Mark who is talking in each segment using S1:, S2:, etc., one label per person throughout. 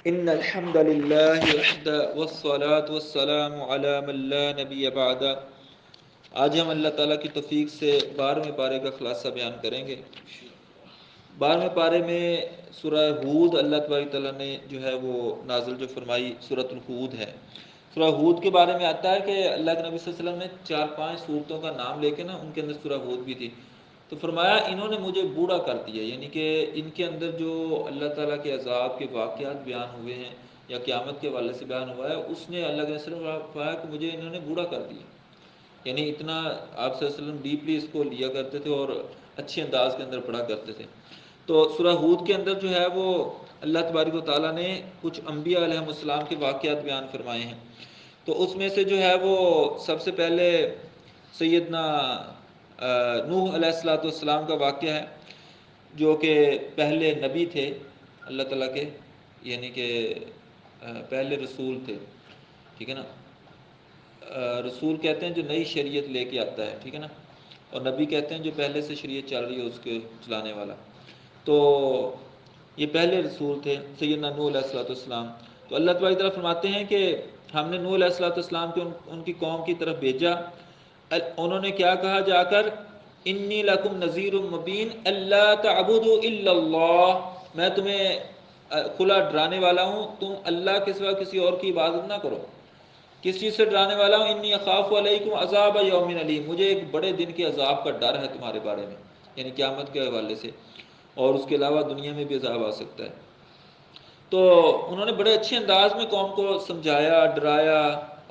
S1: ان الحمد للہ وحدہ والصلاة والسلام علی من لا نبی بعد۔ آج ہم اللہ تعالیٰ کی توفیق سے 12ویں پارے کا خلاصہ بیان کریں گے۔ 12ویں پارے میں سورہ ہود اللہ تبارک تعالیٰ نے جو ہے وہ نازل جو فرمائی سورۃ الہود ہے۔ سورہ ہود کے بارے میں آتا ہے کہ اللہ کے نبی صلی اللہ علیہ وسلم نے 4-5 صورتوں کا نام لے کے نا ان کے اندر سورہ ہود بھی تھی، تو فرمایا انہوں نے مجھے بوڑھا کر دیا، یعنی کہ ان کے اندر جو اللہ تعالیٰ کے عذاب کے واقعات بیان ہوئے ہیں یا قیامت کے حوالے سے بیان ہوا ہے، اس نے اللہ کے نبی صلی اللہ علیہ وسلم فرمایا کہ مجھے انہوں نے بوڑھا کر دیا، یعنی اتنا آپ صلی اللہ علیہ وسلم ڈیپلی اس کو لیا کرتے تھے اور اچھے انداز کے اندر پڑھا کرتے تھے۔ تو سورہ ہود کے اندر جو ہے وہ اللہ تبارک و تعالیٰ نے کچھ انبیاء علیہ السلام کے واقعات بیان فرمائے ہیں۔ تو اس میں سے جو ہے وہ سب سے پہلے سیدنا نوح علیہ السلام کا واقعہ ہے، جو کہ پہلے نبی تھے اللہ تعالیٰ کے، یعنی کہ پہلے رسول تھے، ٹھیک ہے نا۔ رسول کہتے ہیں جو نئی شریعت لے کے آتا ہے، ٹھیک ہے نا، اور نبی کہتے ہیں جو پہلے سے شریعت چل رہی ہے اس کے چلانے والا۔ تو یہ پہلے رسول تھے سیدنا نوح علیہ السلام۔ تو اللہ تبارک تعالیٰ فرماتے ہیں کہ ہم نے نوح علیہ السلام کو ان کی قوم کی طرف بھیجا، انہوں نے کیا کہا جا کر، انی لکم نذیر مبین اللہ تعبدوا الا اللہ، میں تمہیں کھلا ڈرانے والا ہوں، تم اللہ کے سوا کسی اور کی عبادت نہ کرو۔ کس چیز سے ڈرانے والا ہوں؟ انی اخاف علیکم عذاب یوم علیم، مجھے ایک بڑے دن کے عذاب کا ڈر ہے تمہارے بارے میں، یعنی قیامت کے حوالے سے، اور اس کے علاوہ دنیا میں بھی عذاب آ سکتا ہے۔ تو انہوں نے بڑے اچھے انداز میں قوم کو سمجھایا، ڈرایا،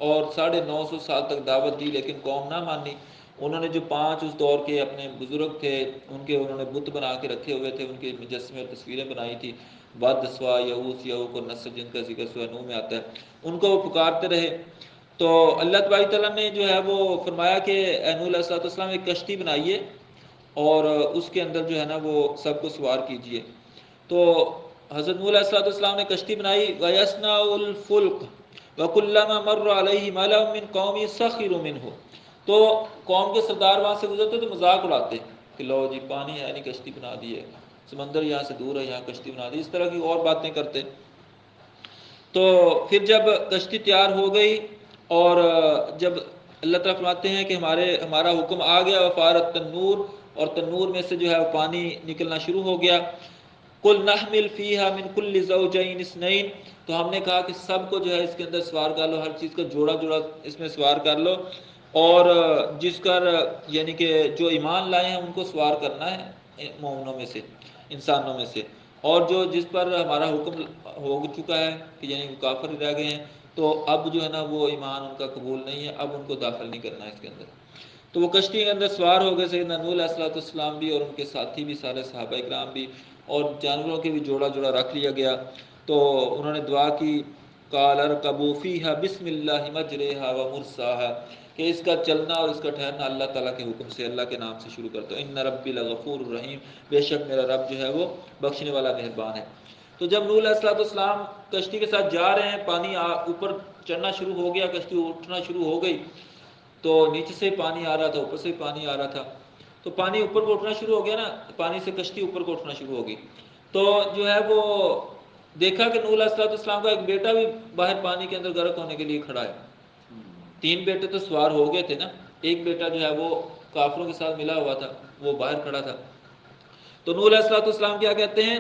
S1: اور 950 سال تک دعوت دی، لیکن قوم نہ مانی۔ انہوں نے جو 5 اس دور کے اپنے بزرگ تھے ان کے انہوں نے بت بنا کے رکھے ہوئے تھے، ان کے مجسمے اور تصویریں بنائی تھی، ود، سوا، یعوث، یعوق اور نصر، جن کا ذکر سورہ نوح میں آتا ہے، ان کو وہ پکارتے رہے۔ تو اللہ تبارک تعالیٰ نے جو ہے وہ فرمایا کہ اے نوح علیہ السلام ایک کشتی بنائیے اور اس کے اندر جو ہے نا وہ سب کو سوار کیجئے۔ تو حضرت نوح علیہ السلام نے کشتی بنائی، وَيَصْنَعُ الْفُلْكَ وَكُلَّمَا مَرَّ عَلَيْهِ مَلَأٌ مِّن قَوْمِهِ سَخِرُوا مِنْهُ، تو قوم کے سردار وہاں سے گزرتے تو مذاق اڑاتے کہ لو جی پانی ہے نہیں کشتی بنا دی ہے، سمندر یہاں سے دور ہے یہاں کشتی بنا دی، اس طرح کی اور باتیں کرتے۔ تو پھر جب کشتی تیار ہو گئی اور جب اللہ تعالیٰ فرماتے ہیں کہ ہمارا حکم آ گیا، وفارت تنور، اور تنور میں سے جو ہے پانی نکلنا شروع ہو گیا، قُلْ نَحْمِلْ فِيهَا مِنْ كُلِّ زَوْجَيْنِ اثْنَيْنِ، تو ہم نے کہا کہ سب کو جو ہے اس کے اندر سوار کر لو، ہر چیز کا جوڑا جوڑا اس میں سوار کر لو، اور جس کر یعنی کہ جو ایمان لائے ہیں ان کو سوار کرنا ہے مومنوں میں سے، انسانوں میں سے، اور جو جس پر ہمارا حکم ہو چکا ہے کہ یعنی وہ کافر رہ گئے ہیں، تو اب جو ہے نا وہ ایمان ان کا قبول نہیں ہے، اب ان کو داخل نہیں کرنا ہے اس کے اندر۔ تو وہ کشتی کے اندر سوار ہو گئے، سیدنا نوح علیہ السلام بھی اور ان کے ساتھی بھی، سارے صحابہ کرام بھی، اور جانوروں کے بھی جوڑا جوڑا رکھ لیا گیا۔ تو انہوں نے دعا کی، قال ارکبوا فیہا بسم اللہ مجریہا ومرساہا، کہ اس کا چلنا اور اس کا ٹھہرنا اللہ تعالیٰ کے حکم سے، اللہ کے نام سے شروع کرتا ہوں، ان ربی لغفور الرحیم، بے شک میرا رب جو ہے وہ بخشنے والا مہربان ہے۔ تو جب نوح علیہ السلام کشتی کے ساتھ جا رہے ہیں، پانی اوپر چڑھنا شروع ہو گیا، کشتی اٹھنا شروع ہو گئی، تو نیچے سے پانی آ رہا تھا، اوپر سے پانی آ رہا تھا، تو پانی اوپر کو اٹھنا شروع ہو گیا نا، پانی سے کشتی اوپر کو اٹھنا شروع ہو گئی۔ تو جو ہے وہ دیکھا کہ نوح علیہ السلام کا ایک بیٹا بھی باہر پانی کے اندر غرق ہونے کے لیے کھڑا ہے۔ 3 بیٹے تو سوار ہو گئے تھے نا، ایک بیٹا جو ہے وہ کافروں کے ساتھ ملا ہوا تھا، وہ باہر کھڑا تھا۔ تو نوح علیہ السلام کیا کہتے ہیں،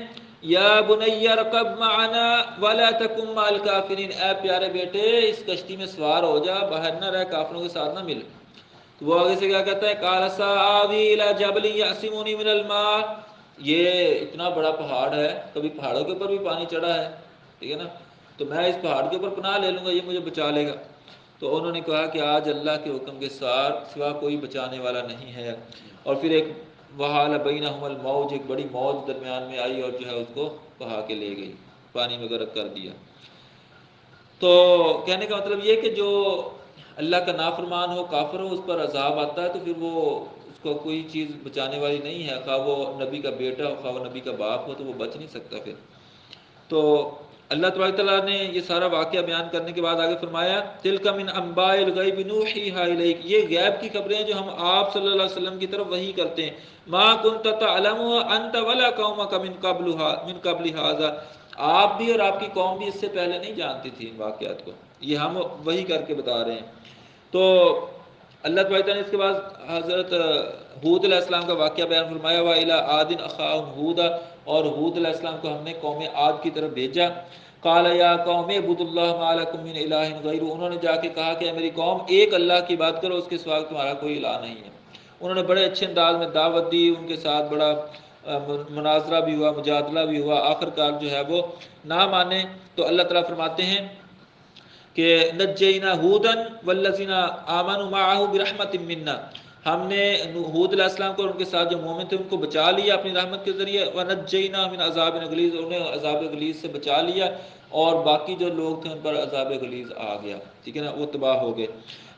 S1: یا بنی ارکب معنا ولا تکن مع الکافرین، اے پیارے بیٹے اس کشتی میں سوار ہو جا، باہر نہ رہ، کافروں کے ساتھ نہ مل۔ تو وہ آگے سے کیا کہتا ہے، قال سآوی الی جبل یعصمنی من الماء، یہ اتنا بڑا پہاڑ ہے، کبھی پہاڑوں کے اوپر بھی پانی چڑھا ہے، ٹھیک ہے نا، تو میں اس پہاڑ کے اوپر پناہ لے لوں گا، یہ مجھے بچا لے گا۔ تو انہوں نے کہا کہ آج اللہ کے حکم کے سوا کوئی بچانے والا نہیں ہے، اور پھر ایک وحال بینہم الموج، ایک بڑی موج درمیان میں آئی اور جو ہے اس کو بہا کے لے گئی، پانی میں غرق کر دیا۔ تو کہنے کا مطلب یہ کہ جو اللہ کا نافرمان ہو، کافر ہو، اس پر عذاب آتا ہے تو پھر وہ اس کو کوئی چیز بچانے والی نہیں ہے، خواہ وہ نبی کا بیٹا ہو، خواہ وہ نبی کا باپ ہو، تو وہ بچ نہیں سکتا پھر۔ تو اللہ تبارک تعالیٰ نے یہ سارا واقعہ بیان کرنے کے بعد آگے فرمایا، تلک من انباء الغیب نوحیہا الیک، یہ غیب کی خبریں ہیں جو ہم آپ صلی اللہ علیہ وسلم کی طرف وحی کرتے ہیں، ما کنت تعلمها انت ولا قومک من قبل ھذا، آپ بھی اور آپ کی قوم بھی اس سے پہلے نہیں جانتی تھی ان واقعات کو، یہ ہم وہی کر کے بتا رہے ہیں۔ تو اللہ تعالیٰ نے اس کے بعد حضرت ہود علیہ السلام کا واقعہ بیان فرمایا، وَإِلَىٰ عَادٍ أَخَاهُمْ هُودًا، اور ہود علیہ السلام کو ہم نے قوم عاد کی طرف بھیجا۔ قَالَ يَا قَوْمِ اعْبُدُوا اللَّهَ مَا لَكُم مِّنْ إِلَٰهٍ غَيْرُهُ، انہوں نے جا کے کہا کہ اے میری قوم ایک اللہ کی بات کرو، اس کے سوا تمہارا کوئی الہ نہیں ہے۔ انہوں نے بڑے اچھے انداز میں دعوت دی، ان کے ساتھ بڑا مناظرہ بھی ہوا، مجادلہ بھی ہوا، آخر کار جو ہے وہ نہ مانے۔ تو اللہ تعالیٰ فرماتے ہیں کہ نجینا ہودن والذین آمنوا معه برحمت منا، ہم نے ہود علیہ السلام کو اور ان کے ساتھ جو مومن تھے ان کو بچا لیا اپنی رحمت کے ذریعے، ونجینا من عذاب غلیظ، انہیں عذاب غلیظ سے بچا لیا، اور باقی جو لوگ تھے ان پر عذاب غلیظ آ گیا، ٹھیک ہے نا، وہ تباہ ہو گئے۔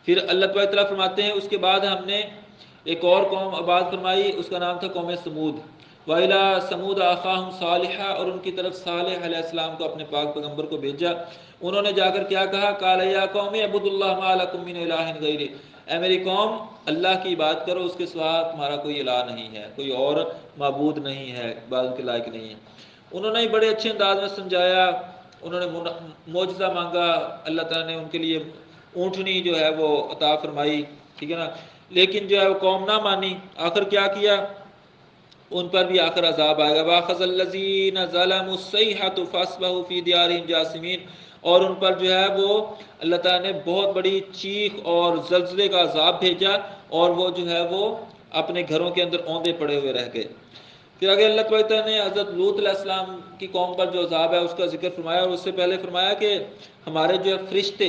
S1: پھر اللہ تعالیٰ فرماتے ہیں اس کے بعد ہم نے ایک اور قوم آباد فرمائی، اس کا نام تھا قوم سمود۔ وَإِلَىٰ ثَمُودَ أَخَاهُمْ صَالِحًا، اور ان کی طرف صالح علیہ السلام کو اپنے پاک پیغمبر کو بھیجا۔ انہوں نے جا کر کیا کہا، قَالَ يَا قَوْمِ اعْبُدُوا اللَّهَ مَا لَكُم مِّنْ إِلَٰهٍ غَيْرِهِ، اے میری قوم اللہ کی عبادت کرو، اس کے سوا تمہارا کوئی الہ نہیں ہے، کوئی اور معبود نہیں ہے، عبادت کے لائق نہیں ہے۔ انہوں نے بڑے اچھے انداز میں سمجھایا، انہوں نے معجزہ مانگا، اللہ تعالیٰ نے ان کے لیے اونٹنی جو ہے وہ عطا فرمائی، ٹھیک ہے نا، لیکن جو ہے وہ قوم نہ مانی۔ آخر کیا کیا، ان پر بھی آخر عذاب آئے گا۔ وَأَخَذَ الَّذِينَ ظَلَمُوا الصَّيْحَةُ فَأَصْبَحُوا فِي دِيَارِهِمْ جَاثِمِينَ، اور ان پر جو ہے وہ اللہ تعالیٰ نے بہت بڑی چیخ اور زلزلے کا عذاب بھیجا، اور وہ جو ہے وہ اپنے گھروں کے اندر اوندے پڑے ہوئے رہ گئے۔ پھر آگے اللہ تعالیٰ نے حضرت لوط علیہ السلام کی قوم پر جو عذاب ہے اس کا ذکر فرمایا، اور اس سے پہلے فرمایا کہ ہمارے جو فرشتے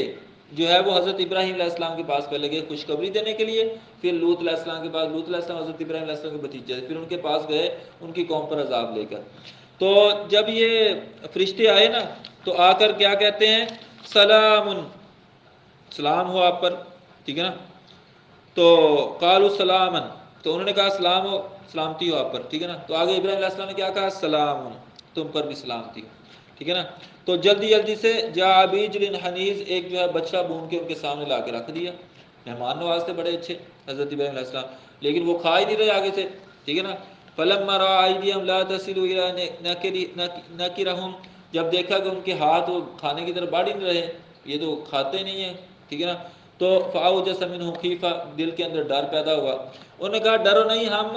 S1: جو ہے وہ حضرت ابراہیم علیہ السلام کے پاس پہلے گئے خوشخبری دینے کے لیے، پھر لوط علیہ السلام کے پاس، لوط علیہ السلام حضرت ابراہیم علیہ السلام کے بھتیجے، پھر ان کے پاس گئے ان کی قوم پر عذاب لے کر۔ تو جب یہ فرشتے آئے نا تو آ کر کیا کہتے ہیں، سلام، سلام ہو آپ پر، ٹھیک ہے نا، تو قالوا سلاما، تو انہوں نے کہا سلام ہو، سلامتی ہو آپ پر، ٹھیک ہے نا۔ تو آگے ابراہیم علیہ السلام نے کیا کہا، سلام، تم پر بھی سلامتی ہو، ٹھیک ہے نا۔ تو جلدی جلدی سے جاء بعجل حنیذ، ایک جو ہے بچہ بھون کے ان کے سامنے لا کے رکھ دیا۔ مہمان نواز تھے بڑے اچھے حضرت ابراہیم علیہ السلام، لیکن وہ کھا ہی نہیں رہے آگے سے، ٹھیک ہے نا۔ فلما رأى أيديهم لا تصل إلى ناكرهم، جب دیکھا کہ ان کے ہاتھ وہ کھانے کی طرف بڑھ ہی نہیں رہے، یہ تو کھاتے نہیں ہیں، ٹھیک ہے نا، تو فأوجس منهم خیفہ، دل کے اندر ڈر پیدا ہوا۔ انہوں نے کہا ڈرو نہیں، ہم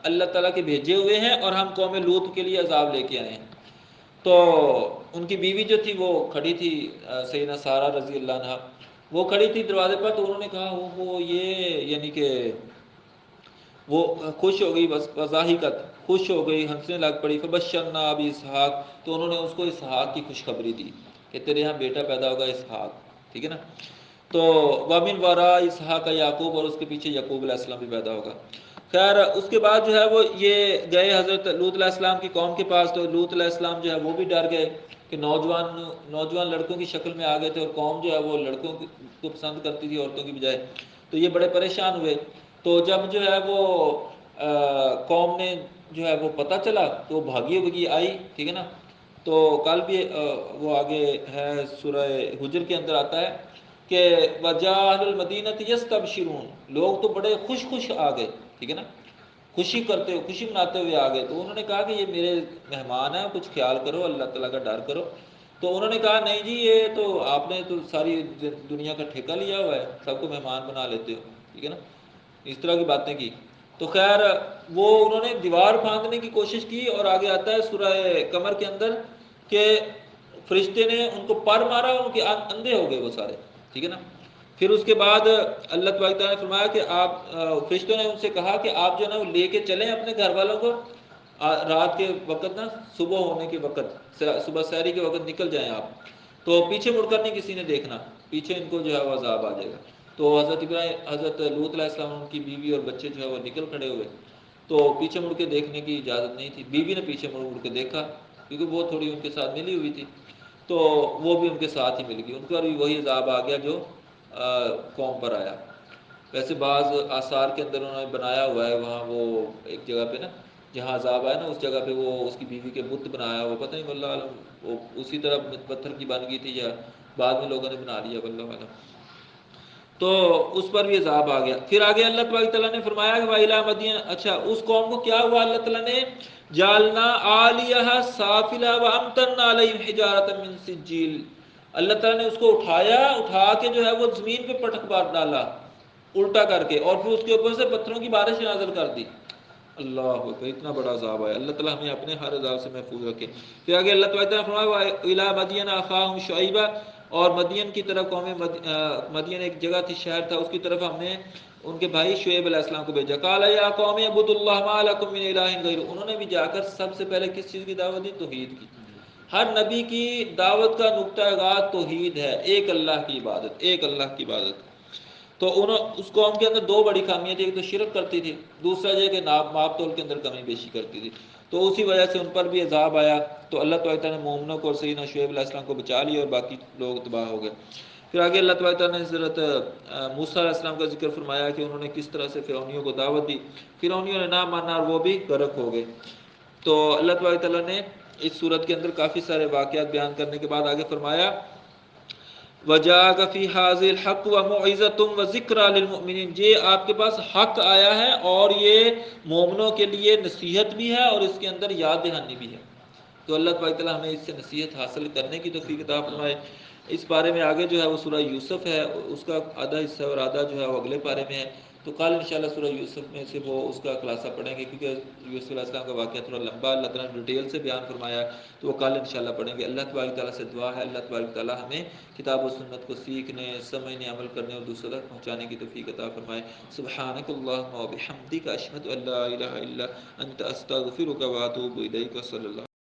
S1: اللہ تعالیٰ کے بھیجے ہوئے ہیں اور ہم قوم لوط کے لیے عذاب لے کے آئے ہیں۔ تو ان کی بیوی جو تھی وہ کھڑی تھی، سیدہ سارہ رضی اللہ عنہا، وہ کھڑی تھی دروازے پر، تو انہوں نے کہا وہ یہ یعنی کہ وہ خوش ہو گئی، بس وضاحکت، خوش ہو گئی، ہنسنے لگ پڑی۔ فبشرنا ابی اسحاق، تو انہوں نے اس کو اسحاق کی خوشخبری دی کہ تیرے یہاں بیٹا پیدا ہوگا اسحاق، ٹھیک ہے نا۔ تو ومن وراء اسحاق یعقوب، اور اس کے پیچھے یعقوب علیہ السلام بھی پیدا ہوگا۔ خیر اس کے بعد جو ہے وہ یہ گئے حضرت لوط علیہ السلام کی قوم کے پاس، تو لوط علیہ السلام جو ہے وہ بھی ڈر گئے کہ نوجوان لڑکوں کی شکل میں آ گئے تھے، اور قوم جو ہے وہ لڑکوں کو پسند کرتی تھی عورتوں کی بجائے، تو یہ بڑے پریشان ہوئے۔ تو جب جو ہے وہ قوم نے جو ہے وہ پتہ چلا تو وہ بھاگی بھاگی آئی، ٹھیک ہے نا۔ تو کل بھی وہ آگے ہے سورہ حجر کے اندر آتا ہے کہ وَجَاءَ أَهْلُ الْمَدِينَةِ يَسْتَبْشِرُونَ، لوگ تو بڑے خوش آ گئے، ٹھیک ہے نا، خوشی مناتے ہوئے آ گئے۔ تو انہوں نے کہا کہ یہ میرے مہمان ہیں، کچھ خیال کرو، اللہ تعالیٰ کا ڈر کرو۔ تو انہوں نے کہا نہیں جی، یہ تو آپ نے تو ساری دنیا کا ٹھیکہ لیا ہوا ہے، سب کو مہمان بنا لیتے ہو، ٹھیک ہے نا، اس طرح کی باتیں کی۔ تو خیر وہ انہوں نے دیوار پھاندنے کی کوشش کی، اور آگے آتا ہے سورہ قمر کے اندر کہ فرشتے نے ان کو پر مارا، ان کے اندھے ہو گئے وہ سارے، ٹھیک ہے نا۔ پھر اس کے بعد اللہ تعالیٰ نے فرمایا کہ آپ، فرشتوں نے ان سے کہا کہ آپ جو ہے نا وہ لے کے چلیں اپنے گھر والوں کو، رات کے وقت نا، صبح ہونے کے وقت، صبح سحری کے وقت نکل جائیں آپ، تو پیچھے مڑ کر نہیں کسی نے دیکھنا، پیچھے ان کو جو ہے وہ عذاب آ جائے گا۔ تو حضرت لوط علیہ السلام، ان کی بیوی اور بچے جو ہے وہ نکل کھڑے ہوئے، تو پیچھے مڑ کے دیکھنے کی اجازت نہیں تھی۔ بیوی نے پیچھے مڑ کے دیکھا کیونکہ وہ تھوڑی ان کے ساتھ ملی ہوئی تھی، تو وہ بھی ان کے ساتھ ہی مل گئی، ان پر بھی وہی عذاب آ گیا جو قوم پر آیا۔ ویسے بعض آثار کے اندر انہوں نے بنایا ہوا ہے، وہاں وہ ایک جگہ پہ نا جہاں عذاب آیا نا، اس جگہ پہ وہ اس کی بیوی کے بت بنایا، وہ پتہ نہیں واللہ عالم وہ اسی طرح پتھر کی بن گئی تھی یا بعد میں لوگوں نے بنا لیا، واللہ عالم۔ تو اس پر بھی عذاب آ گیا۔ پھر آگے اللہ تبارک تعالیٰ نے فرمایا کہ وَإِلَىٰ مَدْيَنَ، اچھا اس قوم کو کیا ہوا، اللہ تعالیٰ نے جالنا عَالِيَهَا سَافِلَهَا وَأَمْطَرْنَا عَلَيْهِمْ حِجَارَةً مِّن سِجِّيلٍ، اللہ تعالیٰ نے اس کو اٹھا کے جو ہے وہ زمین پہ پٹک مار ڈالا الٹا کر کے، اور پھر اس کے اوپر سے پتھروں کی بارش نازل کر دی۔ اللہ اکبر، اتنا بڑا عذاب ہے، اللہ تعالیٰ ہمیں اپنے ہر عذاب سے محفوظ رکھے۔ پھر آگے اللہ تعالیٰ نے فرمایا وَإِلَىٰ مَدْيَنَ أَخَاهُمْ شُعَيْبًا، اور مدین کی طرف قوم مدین ایک جگہ تھی، شہر تھا، اس کی طرف ہم نے ان کے بھائی شعیب علیہ السلام کو بھیجا۔ قَالَ يَا قَوْمِ اعْبُدُوا اللَّهَ مَا لَكُم مِّنْ إِلَٰهٍ غَيْرُهُ، انہوں نے بھی جا کر سب سے پہلے کس چیز کی دعوت دی؟ توحید کی۔ ہر نبی کی دعوت کا نقطہ آغاز توحید ہے، ایک اللہ کی عبادت، ایک اللہ کی عبادت۔ تو اس قوم کے اندر دو بڑی خامیاں تھیں، ایک تو شرک کرتی تھی، دوسرا یہ کہ ماپ تول کے اندر کمی بیشی کرتی تھی، تو اسی وجہ سے ان پر بھی عذاب آیا۔ تو اللہ تعالیٰ نے مومنوں کو اور سیدنا شعیب علیہ السلام کو بچا لیا اور باقی لوگ تباہ ہو گئے۔ پھر آگے اللہ تعالیٰ نے حضرت موسیٰ علیہ السلام کا ذکر فرمایا کہ انہوں نے کس طرح سے فرعونیوں کو دعوت دی، فرعونیوں نے نہ مانا اور وہ بھی غرق ہو گئے۔ تو اللہ تعالیٰ نے اس صورت کے اندر کافی سارے واقعات بیان کرنے کے بعد آگے فرمایا وَجَاءَكَ فِي هَٰذِهِ الْحَقُّ وَمَوْعِظَةٌ وَذِكْرَىٰ لِلْمُؤْمِنِينَ، یہ آپ کے پاس حق آیا ہے اور یہ مومنوں کے لیے نصیحت بھی ہے اور اس کے اندر یاد دہانی بھی ہے۔ تو اللہ تعالیٰ ہمیں اس سے نصیحت حاصل کرنے کی توفیق عطا فرمائے۔ اس بارے میں آگے جو ہے وہ سورہ یوسف ہے، اس کا آدھا حصہ اور آدھا جو ہے وہ اگلے پارے میں ہے، تو کل انشاءاللہ سورہ یوسف میں سے وہ اس کا خلاصہ پڑھیں گے، کیونکہ یوسف علیہ السلام کا واقعہ تھوڑا لمبا اللہ تعالیٰ نے ڈیٹیل سے بیان فرمایا ہے، تو وہ کل انشاءاللہ پڑھیں گے۔ اللہ تبارک تعالیٰ سے دعا ہے اللہ تبارک تعالیٰ ہمیں کتاب و سنت کو سیکھنے، سمجھنے، عمل کرنے اور دوسروں تک پہنچانے کی توفیق عطا فرمائے۔ سبحانک اللہم و بحمدک، اشہد ان لا الہ الا انت، استغفرک و اتوب الیک، صلی اللہ